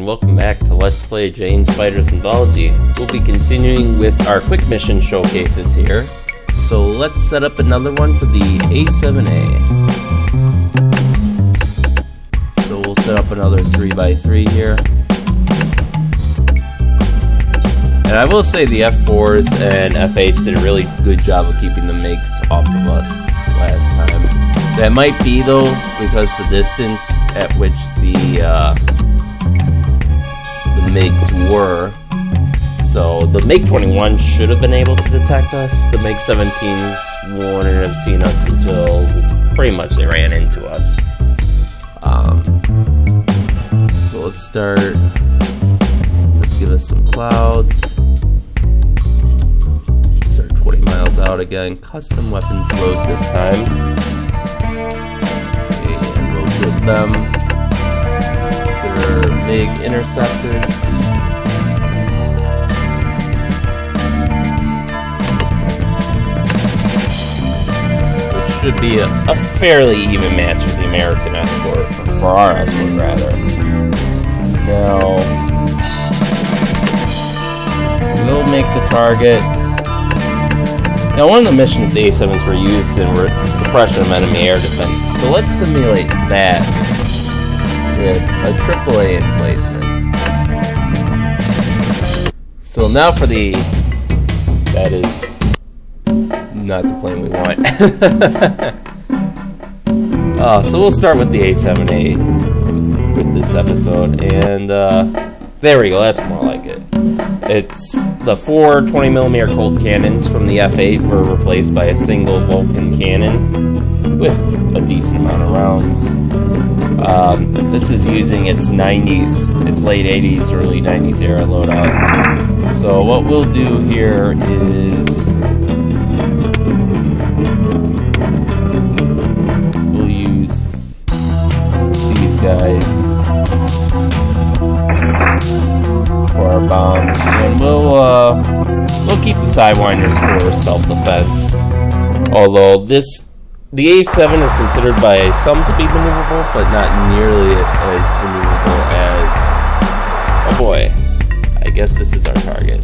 and welcome back to Let's Play Jane's Fighters Anthology. We'll be continuing with our quick mission showcases here. So let's set up another one for the A7A. So we'll set up another 3x3 here. And I will say the F4s and F8s did a really good job of keeping the MiGs off of us last time. That might be though because the distance at which the MiGs were. So the MiG-21 should have been able to detect us. The MiG-17s wouldn't have seen us until pretty much they ran into us. So let's start. Let's give us some clouds. Start 20 miles out again. Custom weapons load this time. And we'll give them their MiG interceptors. Should be a fairly even match for the American escort, or for our escort rather. Now, we'll make the target. Now, one of the missions the A7s were used in suppression of enemy air defenses, so let's simulate that with a AAA emplacement. So now for the, that is not the plane we want. So we'll start with the A7A with this episode, and there we go, that's more like it. It's the 4 20mm Colt cannons from the F8 were replaced by a single Vulcan cannon with a decent amount of rounds. This is using its late 80s, early 90s era loadout. So what we'll do here is guys for our bombs, and we'll keep the Sidewinders for self-defense. Although the A7 is considered by some to be maneuverable, but not nearly as maneuverable as, oh boy, I guess this is our target.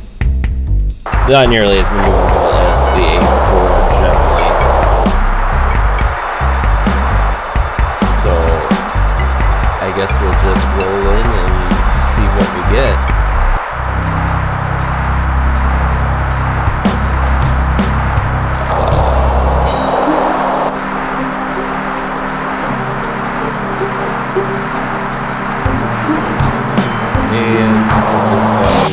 Not nearly as maneuverable as the A4 generally. I guess we'll just roll in and see what we get. And this is fun.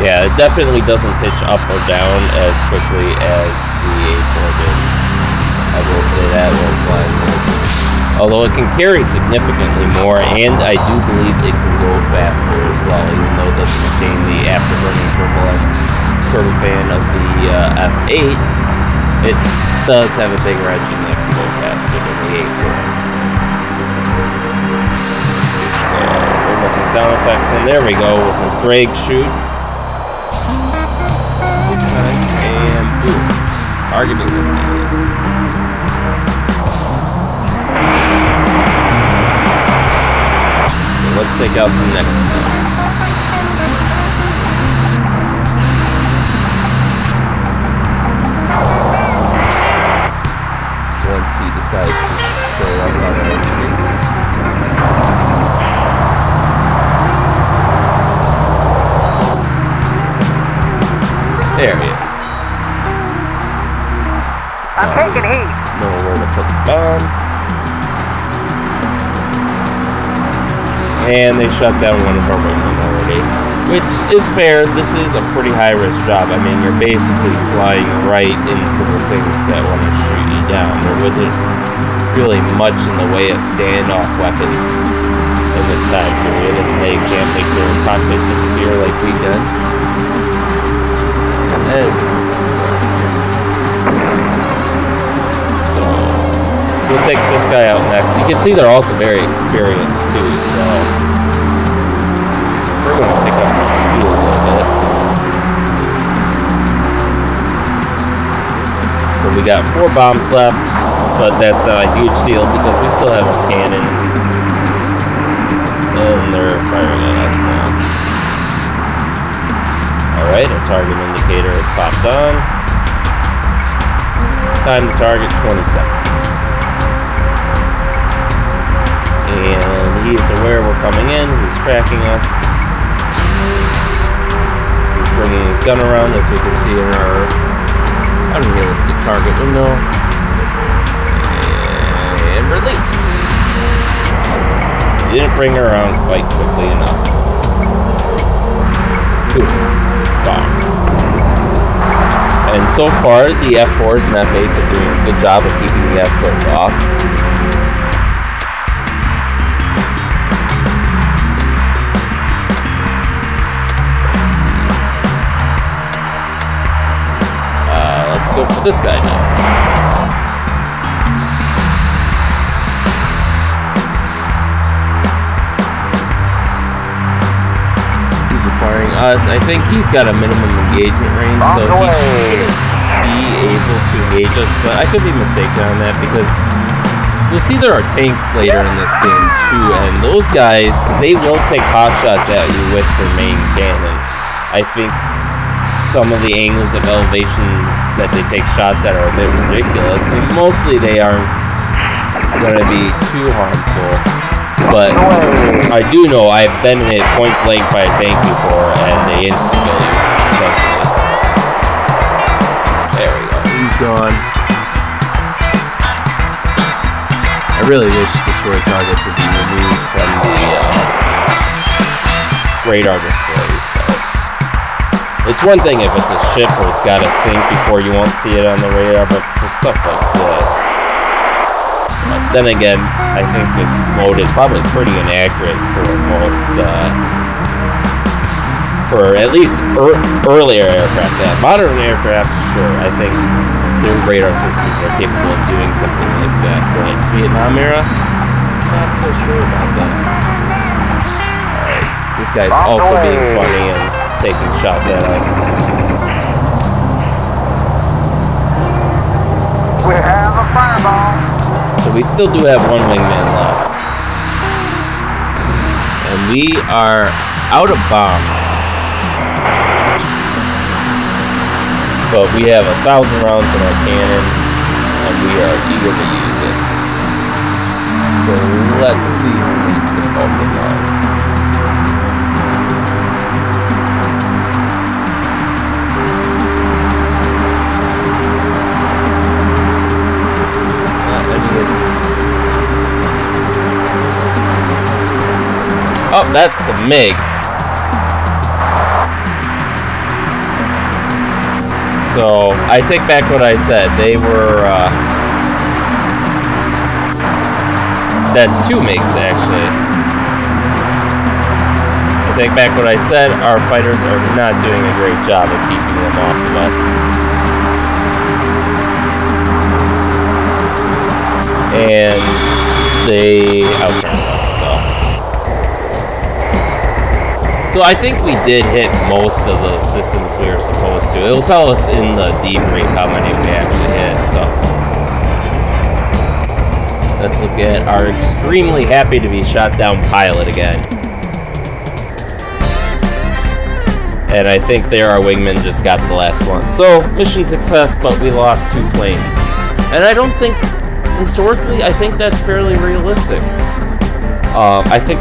Yeah, it definitely doesn't pitch up or down as quickly as the A4 did. I will say that while flying this. Although it can carry significantly more, and I do believe it can go faster as well, even though it doesn't retain the afterburning turbofan of the F8. It does have a bigger engine that can go faster than the A4. So we're missing sound effects, and there we go with a drag shoot. This time, and boom. Target eliminated. Let's take out the next one. Once he decides to show up on our screen. There he is. I'm taking heat. Know where to put the bomb. And they shut down one of our wingmen already, which is fair. This is a pretty high-risk job. I mean, you're basically flying right into the things that want to shoot you down. There wasn't really much in the way of standoff weapons in this time period, and they can't make their cockpit disappear like we can. So we'll take this guy out next. You can see they're also very experienced too, so we're going to pick up our speed a little bit. So we got 4 bombs left. but that's not a huge deal because we still have our cannon. And they're firing at us now. Alright, our target indicator has popped on. Time to target, 20 seconds. And he's aware we're coming in. He's tracking us. He's bringing his gun around, as we can see in our unrealistic target window. And release. He didn't bring her around quite quickly enough. Boom. Bomb. And so far, the F4s and F8s are doing a good job of keeping the escorts off. Let's go for this guy next. He's requiring us. I think he's got a minimum engagement range, so he should be able to engage us, but I could be mistaken on that because you'll see there are tanks later in this game too, and those guys, they will take pot shots at you with their main cannon. I think some of the angles of elevation that they take shots at are a bit ridiculous. And mostly they aren't going to be too harmful. But I do know I've been hit point blank by a tank before and they insta-kill you, essentially. There we go. He's gone. I really wish destroy targets would be removed from the radar displays, but it's one thing if it's a ship or it's got to sink before you won't see it on the radar, but for stuff like this. But then again, I think this mode is probably pretty inaccurate for most, for at least earlier aircraft. Yeah, modern aircraft, sure, I think their radar systems are capable of doing something like that. But Vietnam era, not so sure about that. Alright, this guy's also being funny and taking shots at us. We have a fireball. So we still do have one wingman left. And we are out of bombs. But we have 1,000 rounds in our cannon, and we are eager to use it. So let's see who needs the bulk of love. Oh, that's a MiG. So, I take back what I said. They were, that's two MiGs, actually. I take back what I said. Our fighters are not doing a great job of keeping them off of us. And they outrun us, so I think we did hit most of the systems we were supposed to. It'll tell us in the debrief how many we actually hit, so. Let's look at our extremely happy to be shot down pilot again. And I think there our wingman just got the last one. So, mission success, but we lost 2 planes. And I don't think, historically, I think that's fairly realistic. I think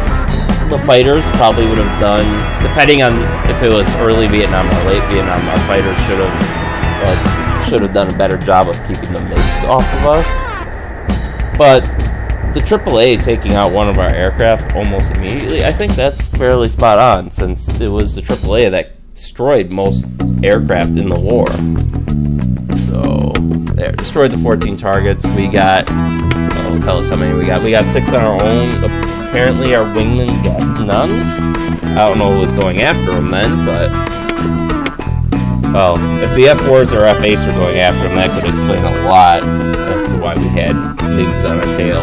the fighters probably would have done, depending on if it was early Vietnam or late Vietnam, our fighters should have done a better job of keeping the MiGs off of us. But the AAA taking out one of our aircraft almost immediately, I think that's fairly spot on, since it was the AAA that destroyed most aircraft in the war. So there, destroyed the 14 targets. We got, tell us how many we got. We got 6 on our own. Apparently our wingman got none. I don't know who was going after him then, but well, if the F4s or F8s were going after him, that could explain a lot as to why we had MiGs on our tail.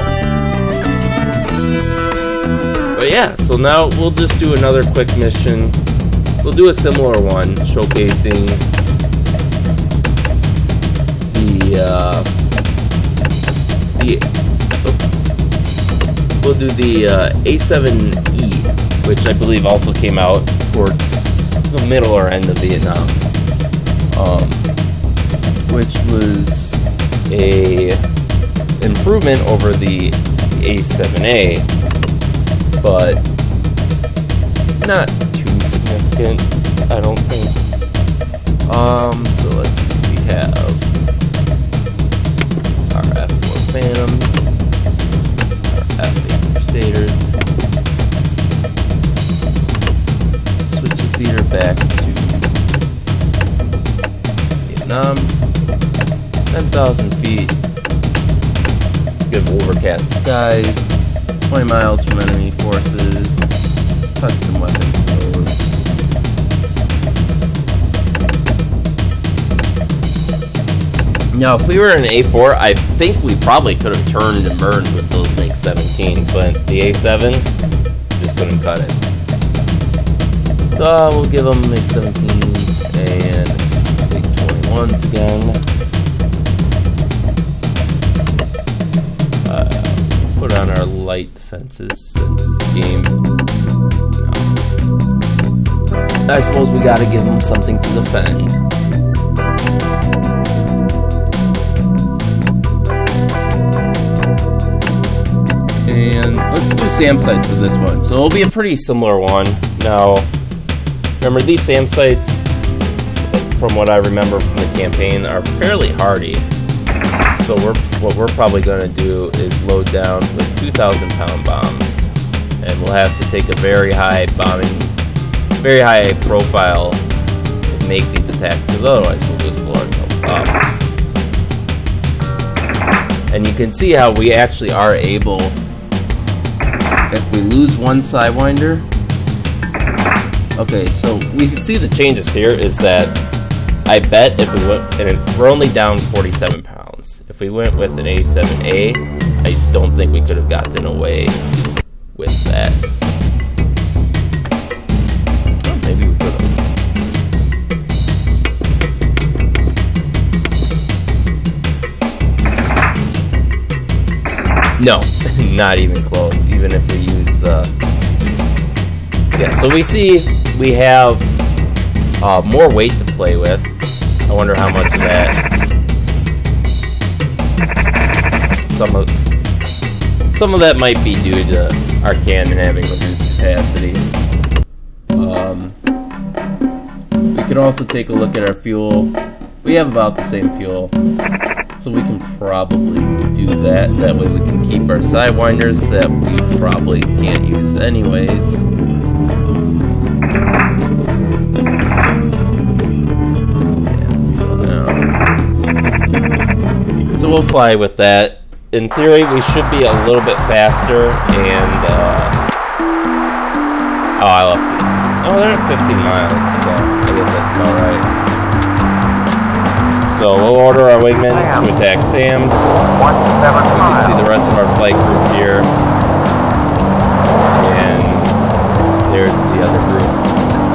But yeah, so now we'll just do another quick mission. We'll do a similar one, showcasing A7E, which I believe also came out towards the middle or end of Vietnam, which was a improvement over the A7A, but not too significant, I don't think. So let's see, we have our F4 Phantoms, our F8 Crusaders. Switch the theater back to Vietnam. 10,000 feet. Let's give overcast skies. 20 miles from enemy forces. Custom weapons load. Now, if we were in A4, I think we probably could have turned and burned with those MiG-17s, but the A7 just couldn't cut it. So we'll give them MiG-17s and MiG-21s again. Put on our light defenses since the game. I suppose we gotta give them something to defend. And let's do SAM sites for this one. So it'll be a pretty similar one. Now, remember these SAM sites, from what I remember from the campaign, are fairly hardy. So what we're probably going to do is load down with 2,000-pound bombs, and we'll have to take a very high profile to make these attacks, because otherwise we'll just blow ourselves up. And you can see how we actually are able, if we lose one Sidewinder. Okay, so we can see the changes here is that I bet if we went, and we're only down 47 pounds. If we went with an A7A, I don't think we could have gotten away with that. Oh, maybe we could have. No, not even close. Even if we use yeah, so we see we have more weight to play with. I wonder how much of that. Some of that might be due to our cannon having reduced capacity. We can also take a look at our fuel. We have about the same fuel, so we can probably do that. That way we can keep our Sidewinders that we probably can't use anyways. So we'll fly with that. In theory, we should be a little bit faster, and, oh, I left it. Oh, they're at 15 miles, so I guess that's about right. So we'll order our wingmen to attack SAMs. We can see the rest of our flight group here. And there's the other group.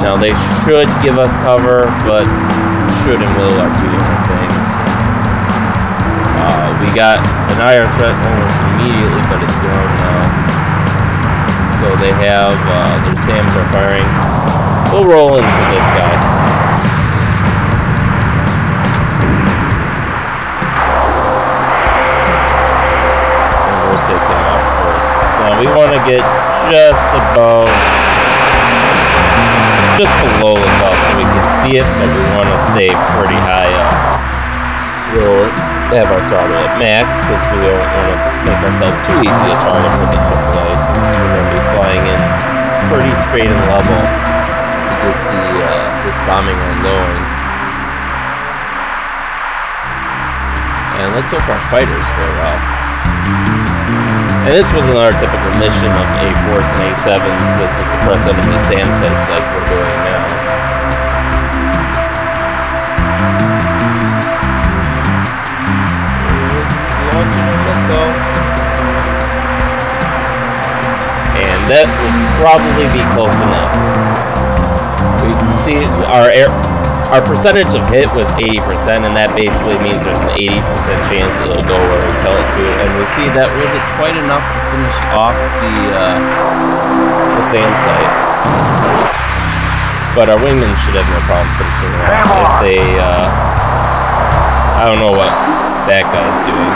Now, they should give us cover, but should and will are two different things. We got an IR threat almost immediately, but it's gone now. So they have, their SAMs are firing. We'll roll into this guy. And we'll take him out first. Now we want to get just above, just below the belt so we can see it, but we want to stay pretty high up. We'll have our throttle at max because we don't want to make ourselves too easy to target for the AAA, since we're going to be flying in pretty straight and level to get this bombing run going. And let's hope our fighters fare well. And this was another typical mission of A4s and A7s, was to suppress enemy SAM sites like we're doing now. Launching a missile. And that will probably be close enough. We can see our our percentage of hit was 80%, and that basically means there's an 80% chance it'll go where we tell it to. And we see that wasn't quite enough to finish off the SAM site. But our wingmen should have no problem finishing it off if they, I don't know what that guy's doing.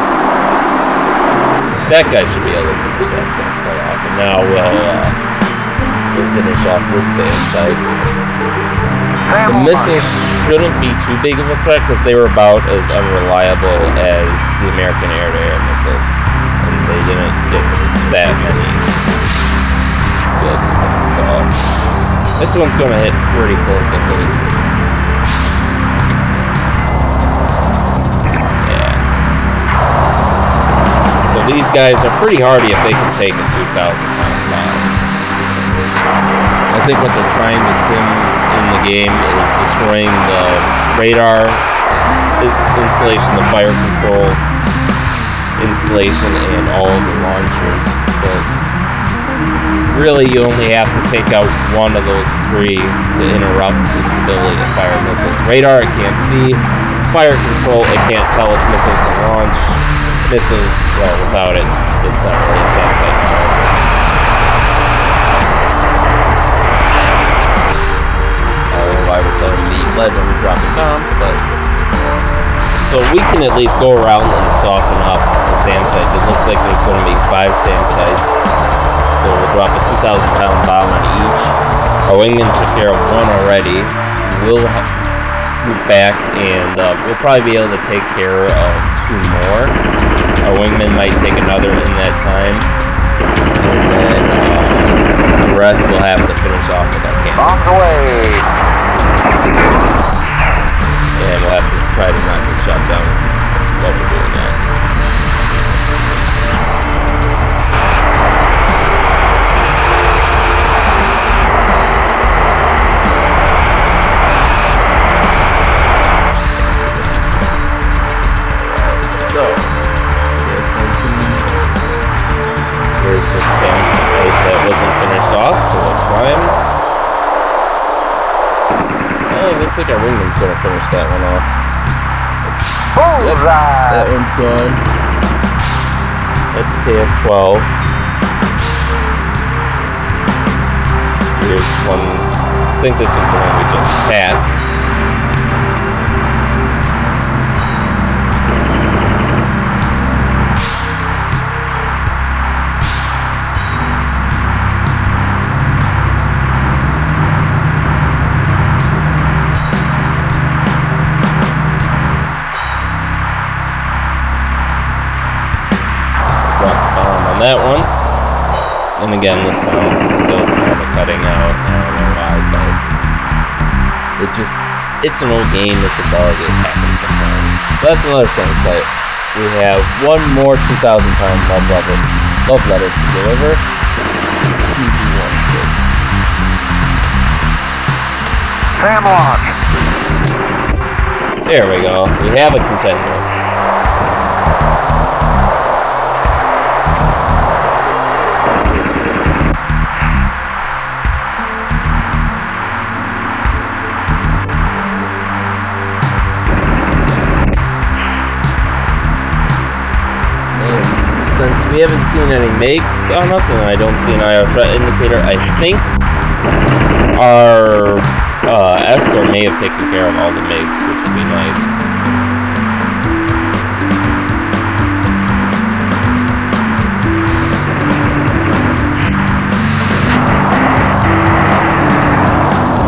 That guy should be able to finish that SAM site off. And now we'll finish off this SAM site. The missiles shouldn't be too big of a threat because they were about as unreliable as the American air-to-air missiles. And they didn't get that many kills with them, so this one's going to hit pretty close, I think. Yeah. So these guys are pretty hardy if they can take a 2,000-pound bomb. I think what they're trying to sim in the game is destroying the radar installation, the fire control installation, and all of the launchers. But really, you only have to take out one of those three to interrupt its ability to fire missiles. Radar, it can't see. Fire control, it can't tell its missiles to launch. Missiles, well, without it, it's not really a SAM site. I would tell them to eat lead when we're dropping bombs, but so we can at least go around and soften up the SAM sites. It looks like there's going to be 5 SAM sites, so we'll drop a 2,000-pound bomb on each. Our wingman took care of one already. We'll move back, and we'll probably be able to take care of 2 more. Our wingman might take another in that time, and then the rest we'll have to finish off with our cannon. Bombs away. And we'll have to try to not get shot down while we're doing that. So, here's the SAM site that wasn't finished off, so we'll climb. It looks like our wingman's going to finish that one off. Yep, that one's gone. That's a KS-12. Here's one. I think this is the one we just tapped. That one, and again, the sound's still kind of cutting out. I don't know why, but it's an old game. It's a bug. It happens sometimes. So that's another SAM site. We have one more 2,000-pound love letter to deliver. CB-16. SAM launch. There we go. We have a contender. Since we haven't seen any makes on us, and I don't see an IR threat indicator, I think our escort may have taken care of all the makes, which would be nice.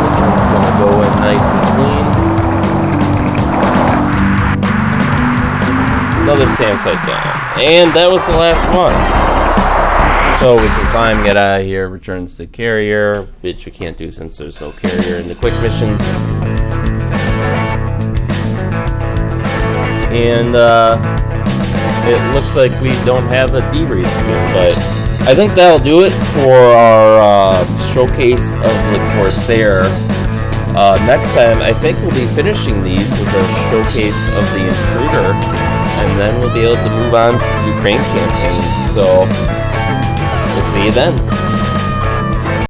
This one's going to go in nice and clean. Another SAM site down. And that was the last one. So we can climb, get out of here, returns to the carrier, which we can't do since there's no carrier in the quick missions. And it looks like we don't have a debrief screen, but I think that'll do it for our showcase of the Corsair. Next time, I think we'll be finishing these with a showcase of the Intruder, and then we'll be able to move on to the Ukraine campaign. So, we'll see you then.